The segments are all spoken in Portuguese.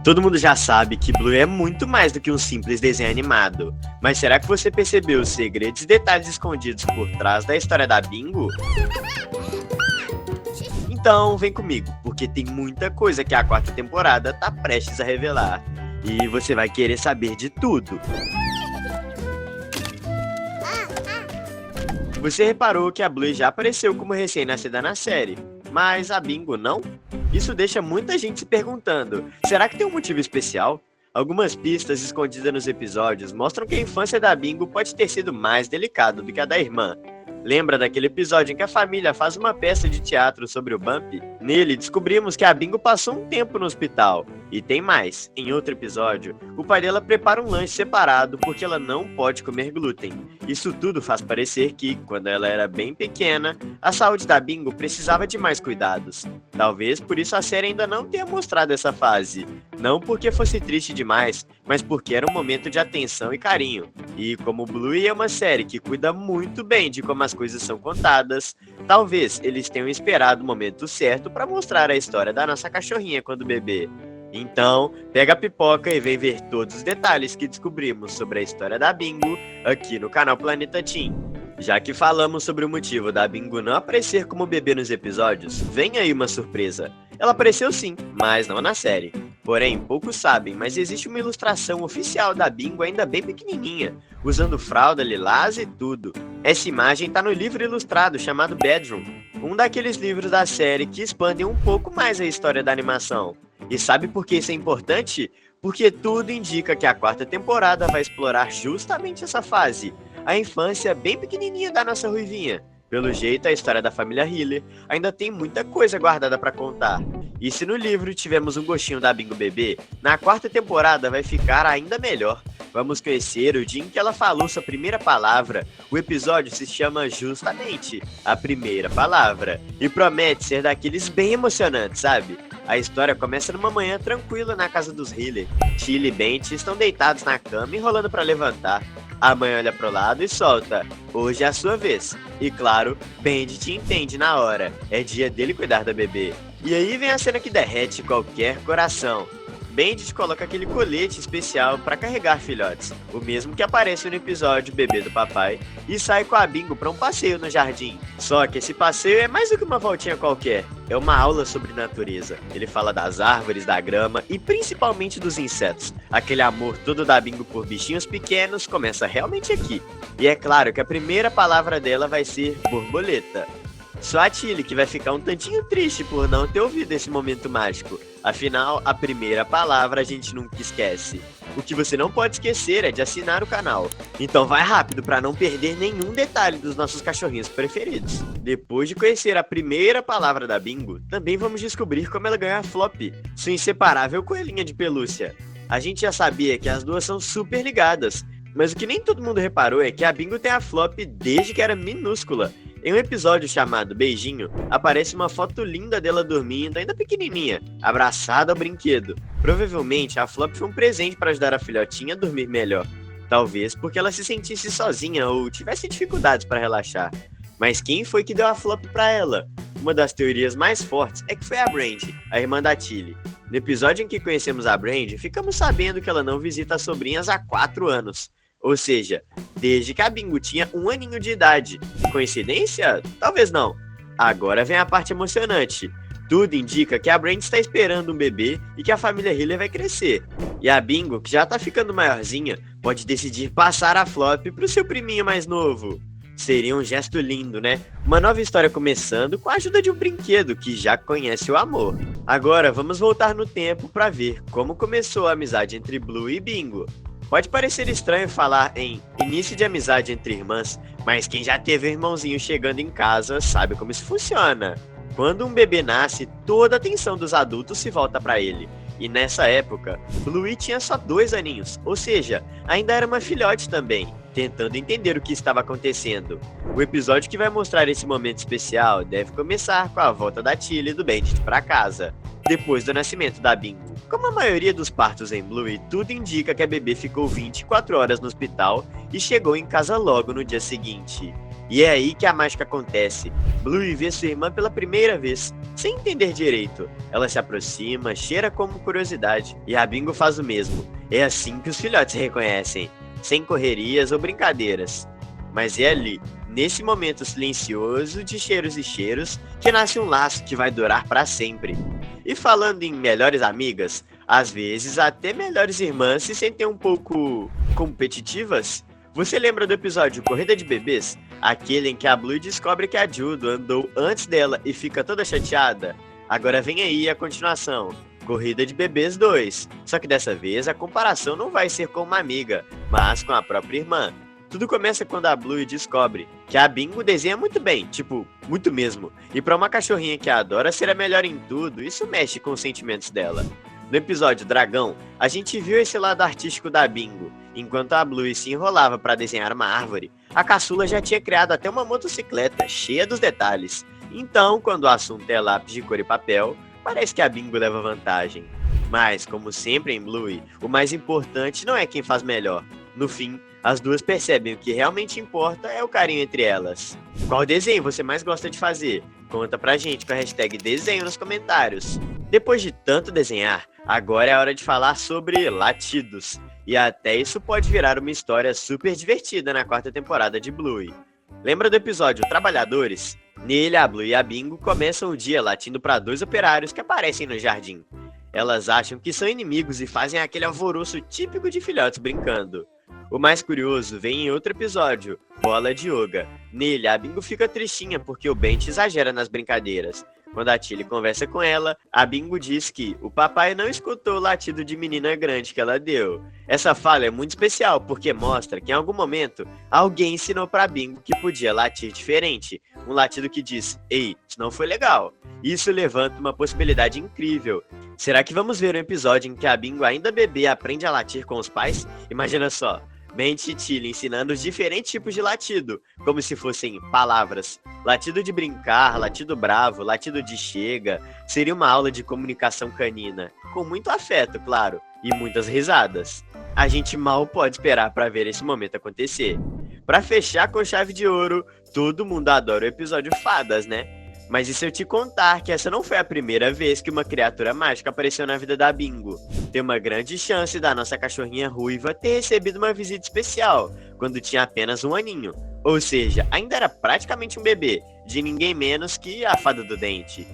Todo mundo já sabe que Blue é muito mais do que um simples desenho animado. Mas será que você percebeu os segredos e detalhes escondidos por trás da história da Bingo? Então vem comigo, porque tem muita coisa que a quarta temporada tá prestes a revelar. E você vai querer saber de tudo. Você reparou que a Blue já apareceu como recém-nascida na série, mas a Bingo não? Isso deixa muita gente se perguntando, será que tem um motivo especial? Algumas pistas escondidas nos episódios mostram que a infância da Bingo pode ter sido mais delicada do que a da irmã. Lembra daquele episódio em que a família faz uma peça de teatro sobre o Bump? Nele, descobrimos que a Bingo passou um tempo no hospital. E tem mais, em outro episódio, o pai dela prepara um lanche separado porque ela não pode comer glúten. Isso tudo faz parecer que, quando ela era bem pequena, a saúde da Bingo precisava de mais cuidados. Talvez por isso a série ainda não tenha mostrado essa fase. Não porque fosse triste demais, mas porque era um momento de atenção e carinho. E como Bluey é uma série que cuida muito bem de como as coisas são contadas, talvez eles tenham esperado o momento certo para mostrar a história da nossa cachorrinha quando bebê. Então, pega a pipoca e vem ver todos os detalhes que descobrimos sobre a história da Bingo aqui no canal Planeta Teen. Já que falamos sobre o motivo da Bingo não aparecer como bebê nos episódios, vem aí uma surpresa. Ela apareceu sim, mas não na série. Porém, poucos sabem, mas existe uma ilustração oficial da Bingo ainda bem pequenininha, usando fralda lilás e tudo. Essa imagem tá no livro ilustrado chamado Bedroom, um daqueles livros da série que expandem um pouco mais a história da animação. E sabe por que isso é importante? Porque tudo indica que a quarta temporada vai explorar justamente essa fase, a infância bem pequenininha da nossa ruivinha. Pelo jeito, a história da família Hiller ainda tem muita coisa guardada pra contar. E se no livro tivemos um gostinho da Bingo bebê, na quarta temporada vai ficar ainda melhor. Vamos conhecer o dia em que ela falou sua primeira palavra. O episódio se chama justamente A Primeira Palavra e promete ser daqueles bem emocionantes, sabe? A história começa numa manhã tranquila na casa dos Hiller. Chili e Benty estão deitados na cama enrolando pra levantar. A mãe olha pro lado e solta: hoje é a sua vez. E claro, Bendy te entende na hora. É dia dele cuidar da bebê. E aí vem a cena que derrete qualquer coração. Bendy coloca aquele colete especial para carregar filhotes, o mesmo que aparece no episódio Bebê do Papai, e sai com a Bingo para um passeio no jardim. Só que esse passeio é mais do que uma voltinha qualquer, é uma aula sobre natureza. Ele fala das árvores, da grama e principalmente dos insetos. Aquele amor todo da Bingo por bichinhos pequenos começa realmente aqui. E é claro que a primeira palavra dela vai ser borboleta. Só a Tilly que vai ficar um tantinho triste por não ter ouvido esse momento mágico. Afinal, a primeira palavra a gente nunca esquece. O que você não pode esquecer é de assinar o canal. Então vai rápido para não perder nenhum detalhe dos nossos cachorrinhos preferidos. Depois de conhecer a primeira palavra da Bingo, também vamos descobrir como ela ganha a Flop, sua inseparável coelhinha de pelúcia. A gente já sabia que as duas são super ligadas, mas o que nem todo mundo reparou é que a Bingo tem a Flop desde que era minúscula. Em um episódio chamado Beijinho, aparece uma foto linda dela dormindo, ainda pequenininha, abraçada ao brinquedo. Provavelmente a Flop foi um presente para ajudar a filhotinha a dormir melhor. Talvez porque ela se sentisse sozinha ou tivesse dificuldades para relaxar. Mas quem foi que deu a Flop para ela? Uma das teorias mais fortes é que foi a Brandy, a irmã da Tilly. No episódio em que conhecemos a Brandy, ficamos sabendo que ela não visita as sobrinhas há 4 anos. Ou seja, desde que a Bingo tinha 1 aninho de idade. Coincidência? Talvez não. Agora vem a parte emocionante. Tudo indica que a Brandy está esperando um bebê e que a família Hiller vai crescer. E a Bingo, que já tá ficando maiorzinha, pode decidir passar a Flop pro seu priminho mais novo. Seria um gesto lindo, né? Uma nova história começando com a ajuda de um brinquedo que já conhece o amor. Agora vamos voltar no tempo para ver como começou a amizade entre Blue e Bingo. Pode parecer estranho falar em início de amizade entre irmãs, mas quem já teve um irmãozinho chegando em casa sabe como isso funciona. Quando um bebê nasce, toda a atenção dos adultos se volta para ele. E nessa época, Bluey tinha só 2 aninhos, ou seja, ainda era uma filhote também, tentando entender o que estava acontecendo. O episódio que vai mostrar esse momento especial deve começar com a volta da Tilly e do Bandit para casa, depois do nascimento da Bingo. Como a maioria dos partos em Bluey, tudo indica que a bebê ficou 24 horas no hospital e chegou em casa logo no dia seguinte. E é aí que a mágica acontece. Bluey vê sua irmã pela primeira vez, sem entender direito. Ela se aproxima, cheira como curiosidade, e a Bingo faz o mesmo. É assim que os filhotes se reconhecem, sem correrias ou brincadeiras. Mas é ali, nesse momento silencioso de cheiros e cheiros, que nasce um laço que vai durar para sempre. E falando em melhores amigas, às vezes até melhores irmãs se sentem um pouco competitivas. Você lembra do episódio Corrida de Bebês? Aquele em que a Bluey descobre que a Judo andou antes dela e fica toda chateada? Agora vem aí a continuação, Corrida de Bebês 2. Só que dessa vez a comparação não vai ser com uma amiga, mas com a própria irmã. Tudo começa quando a Bluey descobre que a Bingo desenha muito bem, tipo, muito mesmo. E pra uma cachorrinha que adora ser a melhor em tudo, isso mexe com os sentimentos dela. No episódio Dragão, a gente viu esse lado artístico da Bingo. Enquanto a Bluey se enrolava para desenhar uma árvore, a caçula já tinha criado até uma motocicleta cheia dos detalhes. Então, quando o assunto é lápis de cor e papel, parece que a Bingo leva vantagem. Mas, como sempre em Bluey, o mais importante não é quem faz melhor. No fim, as duas percebem o que realmente importa é o carinho entre elas. Qual desenho você mais gosta de fazer? Conta pra gente com a hashtag desenho nos comentários. Depois de tanto desenhar, agora é a hora de falar sobre latidos. E até isso pode virar uma história super divertida na quarta temporada de Bluey. Lembra do episódio Trabalhadores? Nele, a Bluey e a Bingo começam o dia latindo para dois operários que aparecem no jardim. Elas acham que são inimigos e fazem aquele alvoroço típico de filhotes brincando. O mais curioso vem em outro episódio, Bola de Yoga. Nele, a Bingo fica tristinha porque o Bente exagera nas brincadeiras. Quando a Tilly conversa com ela, a Bingo diz que o papai não escutou o latido de menina grande que ela deu. Essa fala é muito especial porque mostra que em algum momento alguém ensinou pra Bingo que podia latir diferente. Um latido que diz, ei, isso não foi legal. Isso levanta uma possibilidade incrível. Será que vamos ver um episódio em que a Bingo ainda bebê aprende a latir com os pais? Imagina só. Bente e Tilly ensinando os diferentes tipos de latido, como se fossem palavras. Latido de brincar, latido bravo, latido de chega. Seria uma aula de comunicação canina, com muito afeto, claro, e muitas risadas. A gente mal pode esperar para ver esse momento acontecer. Para fechar com chave de ouro, todo mundo adora o episódio Fadas, né? Mas e se eu te contar que essa não foi a primeira vez que uma criatura mágica apareceu na vida da Bingo? Tem uma grande chance da nossa cachorrinha ruiva ter recebido uma visita especial, quando tinha apenas 1 aninho. Ou seja, ainda era praticamente um bebê, de ninguém menos que a Fada do Dente.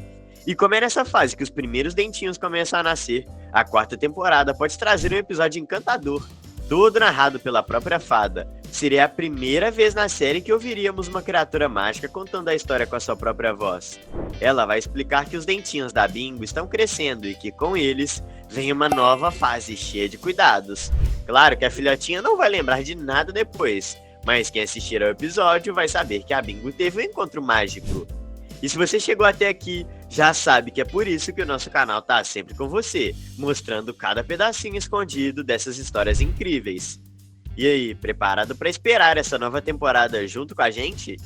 E como é nessa fase que os primeiros dentinhos começam a nascer, a quarta temporada pode trazer um episódio encantador, todo narrado pela própria fada. Seria a primeira vez na série que ouviríamos uma criatura mágica contando a história com a sua própria voz. Ela vai explicar que os dentinhos da Bingo estão crescendo e que com eles vem uma nova fase cheia de cuidados. Claro que a filhotinha não vai lembrar de nada depois, mas quem assistir ao episódio vai saber que a Bingo teve um encontro mágico. E se você chegou até aqui, já sabe que é por isso que o nosso canal tá sempre com você, mostrando cada pedacinho escondido dessas histórias incríveis. E aí, preparado para esperar essa nova temporada junto com a gente?